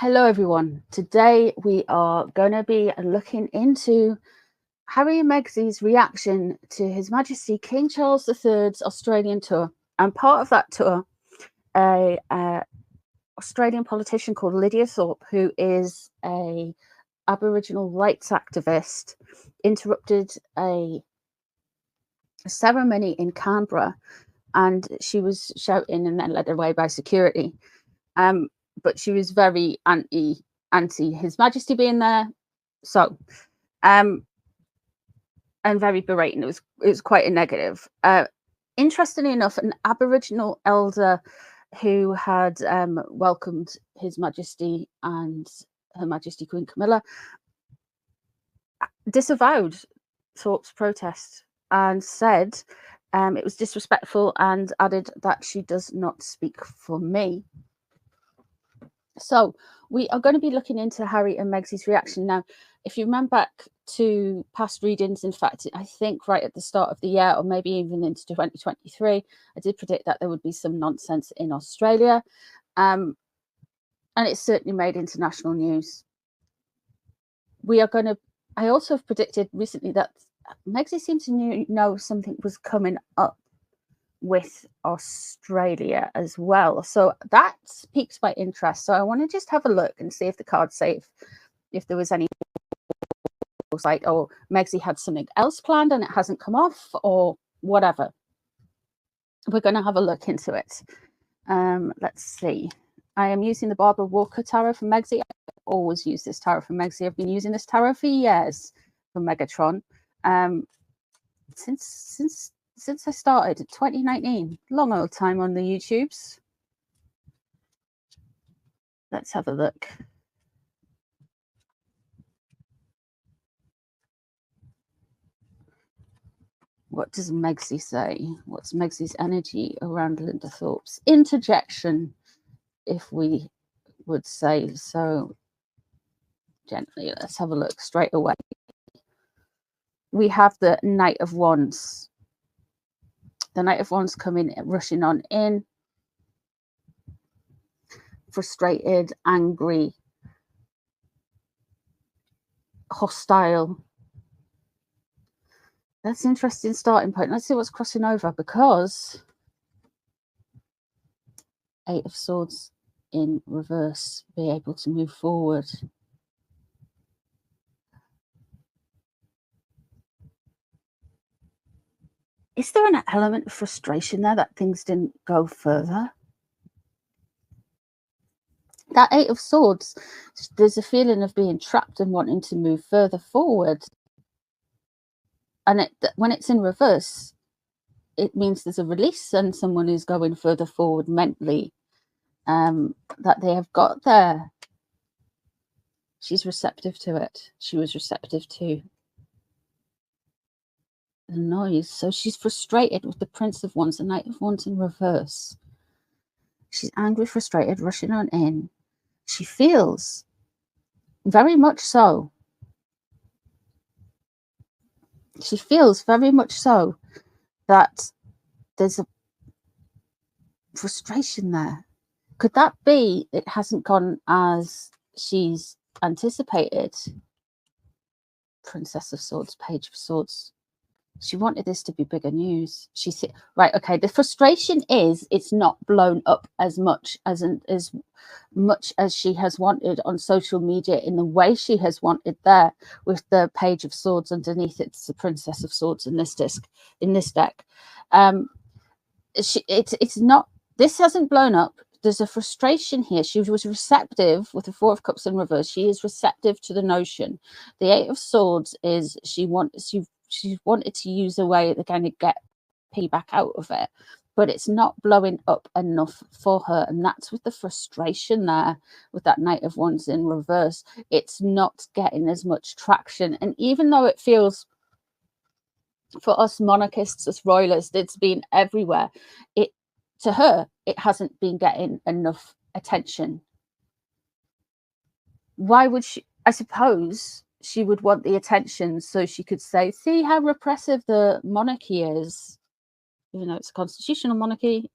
Hello everyone. Today we are going to be looking into Harry and Meghan's reaction to His Majesty King Charles III's Australian tour. And part of that tour, a Australian politician called Lydia Thorpe, who is a Aboriginal rights activist, interrupted a ceremony in Canberra, and she was shouting and then led away by security. But she was very anti His Majesty being there, so and very berating. It was quite a negative. Interestingly enough, an Aboriginal elder who had welcomed His Majesty and Her Majesty Queen Camilla disavowed Thorpe's protest and said it was disrespectful, and added that she does not speak for me. So we are going to be looking into Harry and Meghan's reaction. Now, if you remember back to past readings, in fact, I think right at the start of the year, or maybe even into 2023, I did predict that there would be some nonsense in Australia. And it certainly made international news. I also have predicted recently that Meghan seemed to know something was coming up with Australia as well, so that piques my interest. So I want to just have a look and see if the cards say if there was any like, oh, Meghan had something else planned and it hasn't come off, or whatever. We're going to have a look into it. Let's see. I am using the Barbara Walker tarot from Meghan. I always use this tarot from Meghan. I've been using this tarot for years from Megatron, since I started in 2019. Long old time on the YouTubes. Let's have a look. What does Meghan say? What's Meghan's energy around Linda Thorpe's interjection, if we would say so gently? Let's have a look straight away. We have the Knight of Wands. The Knight of Wands coming, rushing on in, frustrated, angry, hostile. That's an interesting starting point. Let's see what's crossing over, because Eight of Swords in reverse, be able to move forward. Is there an element of frustration there that things didn't go further? That Eight of Swords, there's a feeling of being trapped and wanting to move further forward. And when it's in reverse, it means there's a release and someone is going further forward mentally, that they have got there. She's receptive to it. She was receptive to the noise. So she's frustrated with the Prince of Wands, the Knight of Wands in reverse. She's angry, frustrated, rushing on in. She feels very much so. She feels very much so that there's a frustration there. Could that be it hasn't gone as she's anticipated? Princess of Swords, Page of Swords. She wanted this to be bigger news. She said, right, okay, the frustration is it's not blown up as much as she has wanted on social media in the way she has wanted there, with the Page of Swords underneath. It's the Princess of Swords in this deck. It's not, this hasn't blown up. There's a frustration here. She was receptive with the Four of Cups in reverse. She is receptive to the notion. The Eight of Swords is she wanted to use a way to kind of get payback out of it, but it's not blowing up enough for her. And that's with the frustration there with that Knight of Wands in reverse. It's not getting as much traction. And even though it feels, for us monarchists, us royalists, it's been everywhere, to her, it hasn't been getting enough attention. Why would she? I suppose she would want the attention so she could say, see how repressive the monarchy is. You know, it's a constitutional monarchy.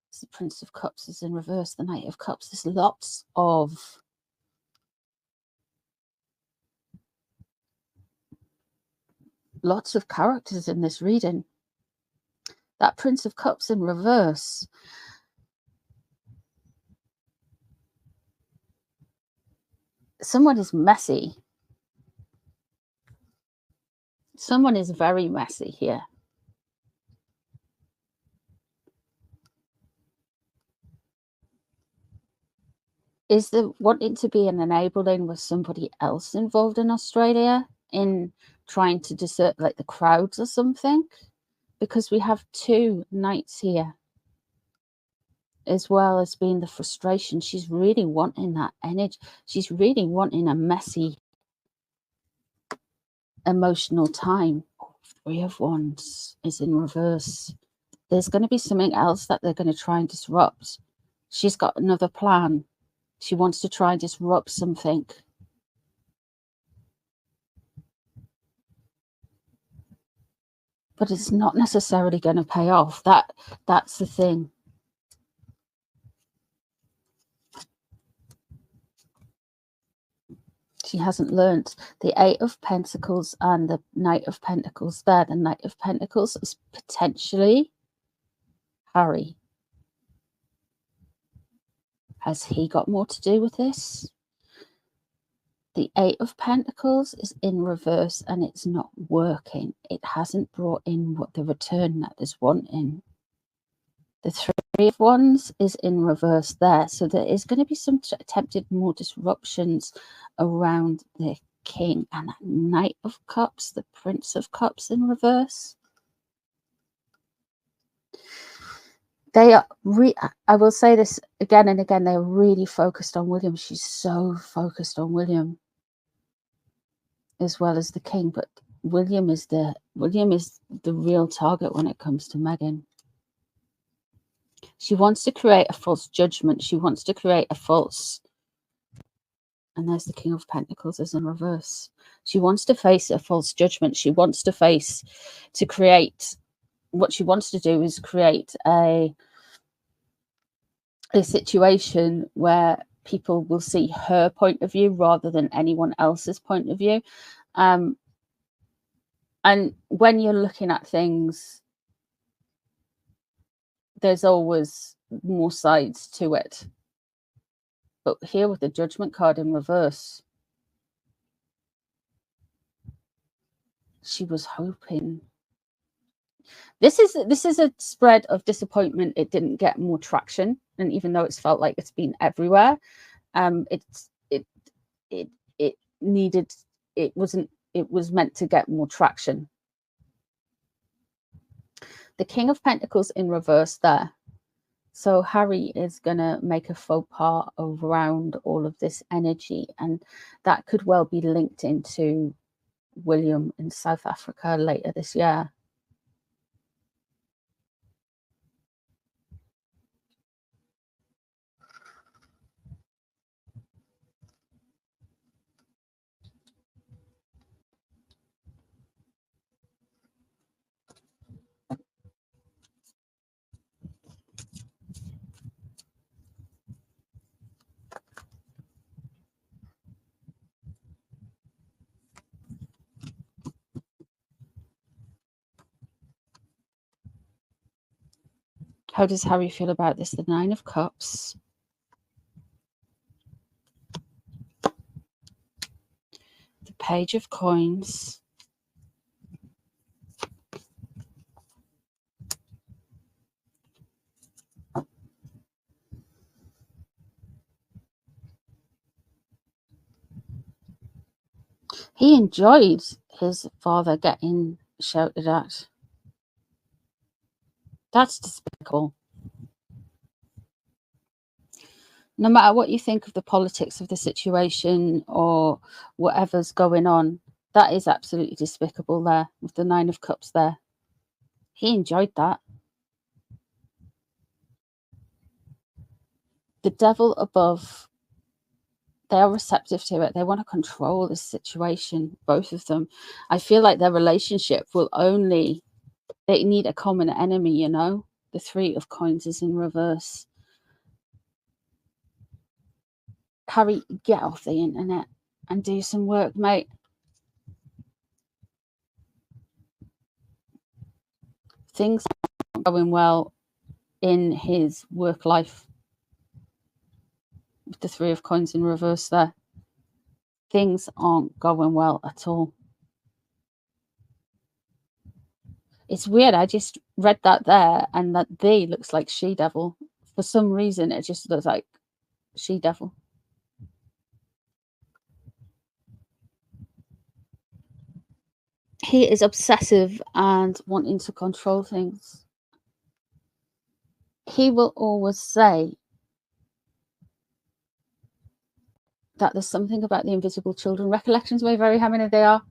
It's The Prince of Cups is in reverse. The Knight of Cups. There's lots of characters in this reading. That Prince of Cups in reverse. Someone is messy. Someone is very messy here. Is there wanting to be an enabling with somebody else involved in Australia in trying to desert like the crowds or something? Because we have two knights here, as well as being the frustration. She's really wanting that energy. She's really wanting a messy emotional time. Three of Wands is in reverse. There's going to be something else that they're going to try and disrupt. She's got another plan. She wants to try and disrupt something. But it's not necessarily going to pay off. That's the thing. She hasn't learnt. The Eight of Pentacles and the Knight of Pentacles there. The Knight of Pentacles is potentially Harry. Has he got more to do with this? The Eight of Pentacles is in reverse and it's not working. It hasn't brought in what the return that is wanting. The Three of Wands is in reverse there. So there is going to be some attempted more disruptions around the King. And that Knight of Cups, the Prince of Cups in reverse. They are, I will say this again and again, they're really focused on William. She's so focused on William as well as the King. But William is the real target when it comes to Meghan. She wants to create a false judgment. She wants to create a false... And there's the King of Pentacles is in reverse. She wants to face a false judgment. She wants to create... What she wants to do is create a situation where people will see her point of view rather than anyone else's point of view. And when you're looking at things, there's always more sides to it. But here with the Judgment card in reverse, she was hoping. This is a spread of disappointment. It didn't get more traction, and even though it's felt like it's been everywhere, it was meant to get more traction. The King of Pentacles in reverse there. So Harry is going to make a faux pas around all of this energy, and that could well be linked into William in South Africa later this year. How does Harry feel about this? The Nine of Cups. The Page of Coins. He enjoyed his father getting shouted at. That's despicable. No matter what you think of the politics of the situation or whatever's going on, that is absolutely despicable there with the Nine of Cups there. He enjoyed that. The Devil above, they are receptive to it. They want to control this situation, both of them. I feel like their relationship will only... They need a common enemy, you know. The 3 of coins is in reverse. Harry, get off the internet and do some work, mate. Things aren't going well in his work life. With the 3 of coins in reverse there. Things aren't going well at all. It's weird. I just read that there, and that "the" looks like she-devil. For some reason, it just looks like she-devil. He is obsessive and wanting to control things. He will always say that there's something about the invisible children. Recollections may vary how many they are,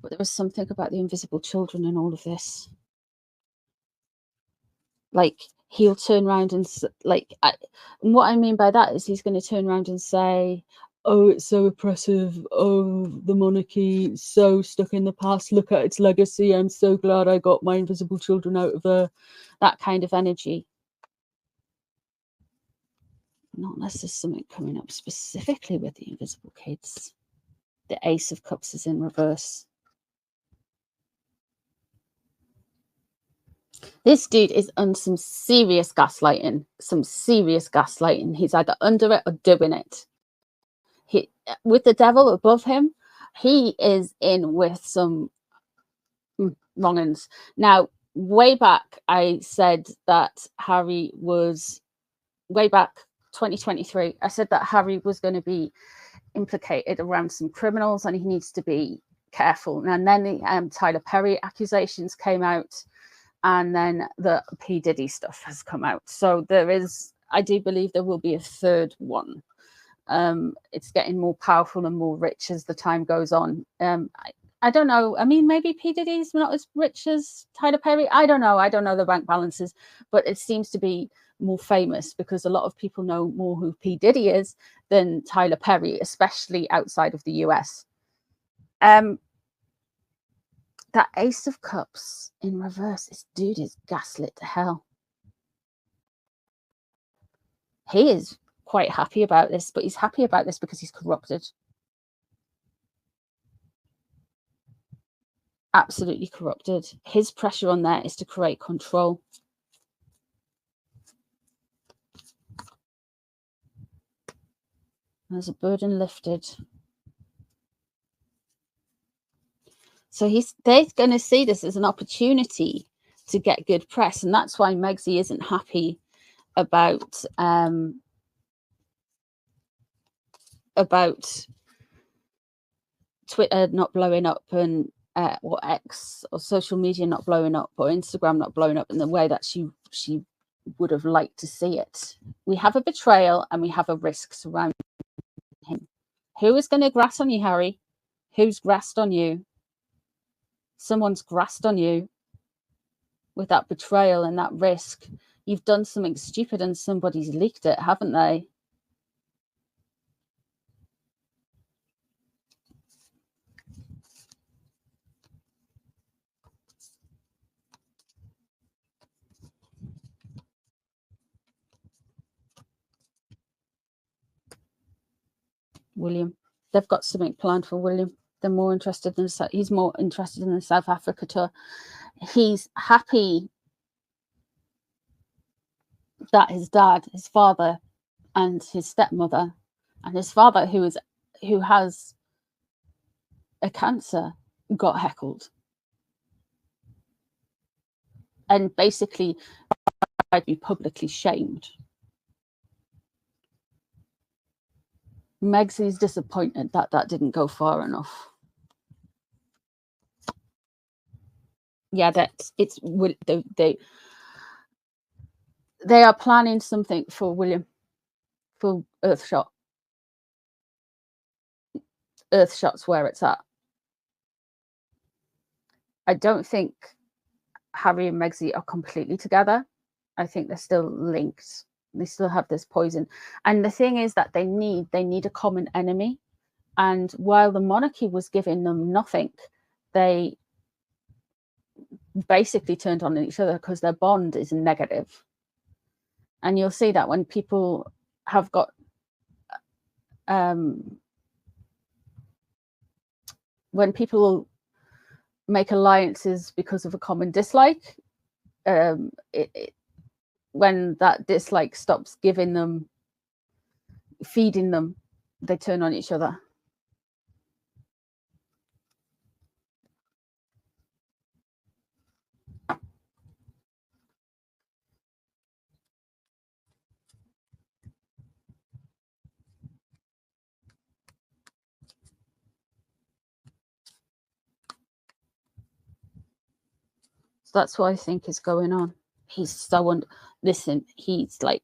but there is something about the invisible children in all of this. Like, he'll turn around and and what I mean by that is he's going to turn around and say, "Oh, it's so oppressive. Oh, the monarchy, so stuck in the past. Look at its legacy. I'm so glad I got my invisible children out of there." That kind of energy. Not unless there's something coming up specifically with the invisible kids. The Ace of Cups is in reverse. This dude is on some serious gaslighting. He's either under it or doing it. With the devil above him, he is in with some wrong-uns. Now, way back, I said that Harry was, way back 2023, I said that Harry was going to be implicated around some criminals and he needs to be careful. And then the Tyler Perry accusations came out, and then the P. Diddy stuff has come out. So there is, I do believe there will be a third one. It's getting more powerful and more rich as the time goes on. I don't know. I mean, maybe P. Diddy's not as rich as Tyler Perry. I don't know. I don't know the bank balances, but it seems to be more famous because a lot of people know more who P. Diddy is than Tyler Perry, especially outside of the US. That Ace of Cups in reverse, this dude is gaslit to hell. He is quite happy about this, but he's happy about this because he's corrupted. Absolutely corrupted. His pressure on there is to create control. There's a burden lifted. So they're going to see this as an opportunity to get good press, and that's why Meghan isn't happy about Twitter not blowing up and or X or social media not blowing up or Instagram not blowing up in the way that she would have liked to see it. We have a betrayal and we have a risk surrounding him. Who is going to grass on you, Harry? Who's grassed on you? Someone's grassed on you with that betrayal and that risk. You've done something stupid and somebody's leaked it, haven't they? William. They've got something planned for William. They're more interested in he's more interested in the South Africa tour. He's happy that his dad, his father, and his stepmother, and his father, who has a cancer, got heckled, and basically tried to be publicly shamed. Megsy's disappointed that that didn't go far enough. Yeah, they are planning something for William, for Earthshot. Earthshot's where it's at. I don't think Harry and Meghan are completely together. I think they're still linked. They still have this poison. And the thing is that they need a common enemy. And while the monarchy was giving them nothing, they basically turned on each other because their bond is negative. And you'll see that when people have got when people make alliances because of a common dislike, when that dislike stops giving them, feeding them, they turn on each other. So that's what I think is going on. He's so listen, he's like,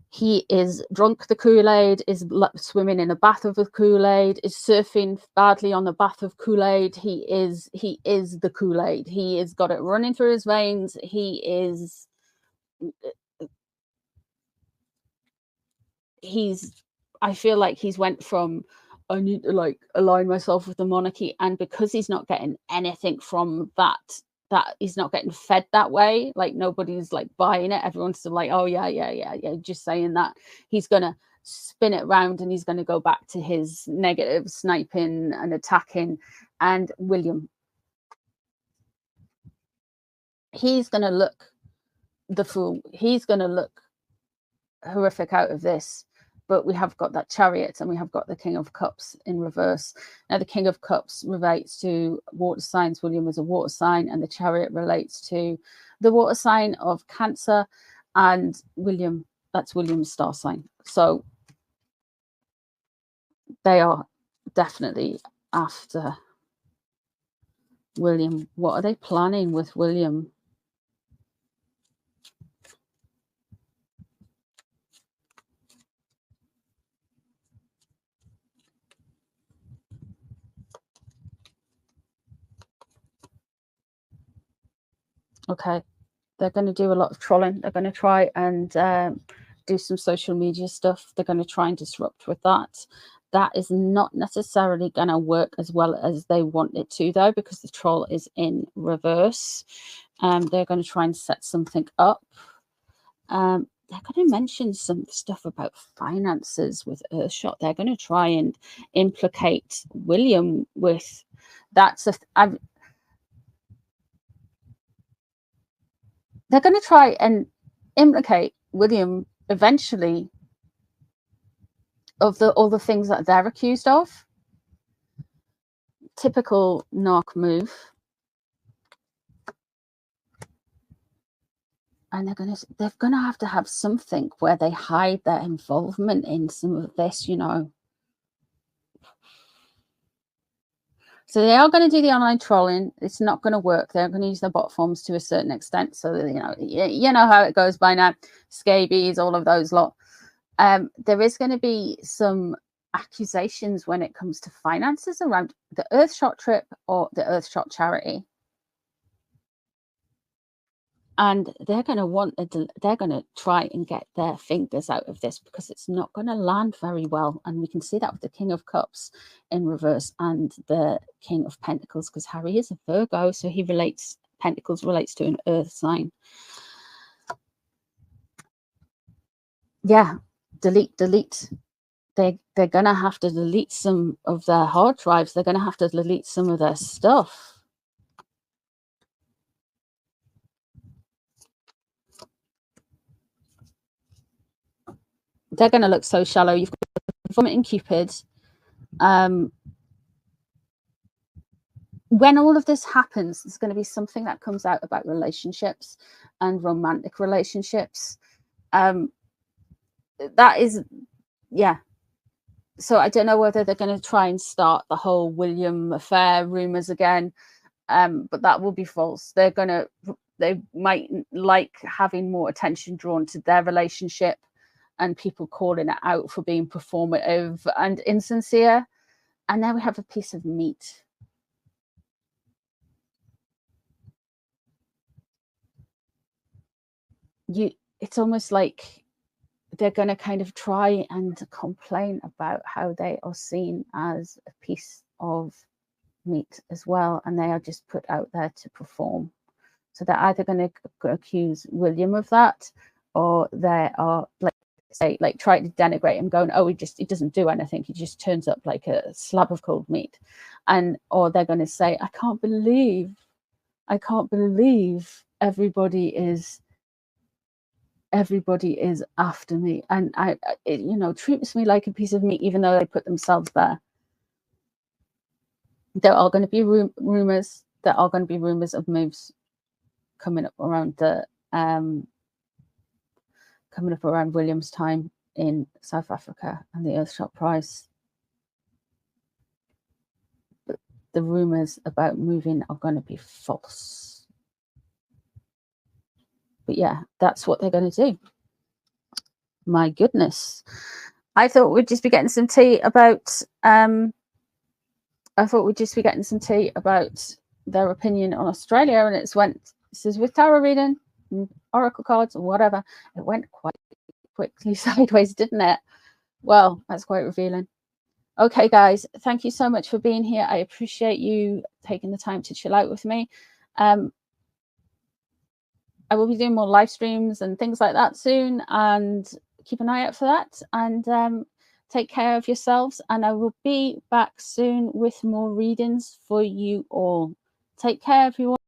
he is drunk the Kool-Aid, is swimming in a bath of the Kool-Aid, is surfing badly on the bath of Kool-Aid. He is the Kool-Aid. He has got it running through his veins. I feel like he's went from, I need to like align myself with the monarchy, and because he's not getting anything from that he's not getting fed that way, like nobody's like buying it, everyone's still like, oh yeah, just saying that, he's gonna spin it round and he's gonna go back to his negative sniping and attacking. And William, he's gonna look the fool, he's gonna look horrific out of this. But we have got that Chariot and we have got the King of Cups in reverse. Now, the King of Cups relates to water signs. William is a water sign, and the Chariot relates to the water sign of Cancer. And William, that's William's star sign. So they are definitely after William. What are they planning with William? Okay, they're going to do a lot of trolling. They're going to try and do some social media stuff. They're going to try and disrupt with that. That is not necessarily going to work as well as they want it to, though, because the troll is in reverse. They're going to try and set something up. They're going to mention some stuff about finances with Earthshot. They're going to try and implicate William with that's they're going to try and implicate William eventually of all the things that they're accused of. Typical narc move. And they're gonna have to have something where they hide their involvement in some of this, you know. So they are going to do the online trolling. It's not going to work. They're going to use their bot forms to a certain extent. So that, you know how it goes by now. Scabies, all of those lot. There is going to be some accusations when it comes to finances around the Earthshot trip or the Earthshot charity. And they're going to try and get their fingers out of this because it's not going to land very well. And we can see that with the King of Cups in reverse and the King of Pentacles, because Harry is a Virgo, so Pentacles relates to an earth sign. Yeah, delete. They're going to have to delete some of their hard drives. They're going to have to delete some of their stuff. They're going to look so shallow. You've got Vomiting Cupid. When all of this happens, there's going to be something that comes out about relationships and romantic relationships. That is, yeah. So I don't know whether they're going to try and start the whole William affair rumors again, but that will be false. They might like having more attention drawn to their relationship and people calling it out for being performative and insincere. And now we have a piece of meat. It's almost like they're going to kind of try and complain about how they are seen as a piece of meet as well, and they are just put out there to perform. So they're either going to accuse William of that, or they are like try to denigrate him, going, oh, he doesn't do anything, he just turns up like a slab of cold meat. And or they're going to say, I can't believe everybody is after me, and it treats me like a piece of meat, even though they put themselves there. There are going to be rumors. There are going to be rumors of moves coming up around William's time in South Africa and the Earthshot Prize. But the rumors about moving are going to be false. But yeah, that's what they're going to do. My goodness. I thought we'd just be getting some tea about their opinion on Australia, and it says with tarot reading, oracle cards, or whatever, it went quite quickly sideways, didn't it? Well, that's quite revealing. Okay, guys, thank you so much for being here. I appreciate you taking the time to chill out with me. I will be doing more live streams and things like that soon, and keep an eye out for that. And take care of yourselves, and I will be back soon with more readings for you all. Take care, everyone.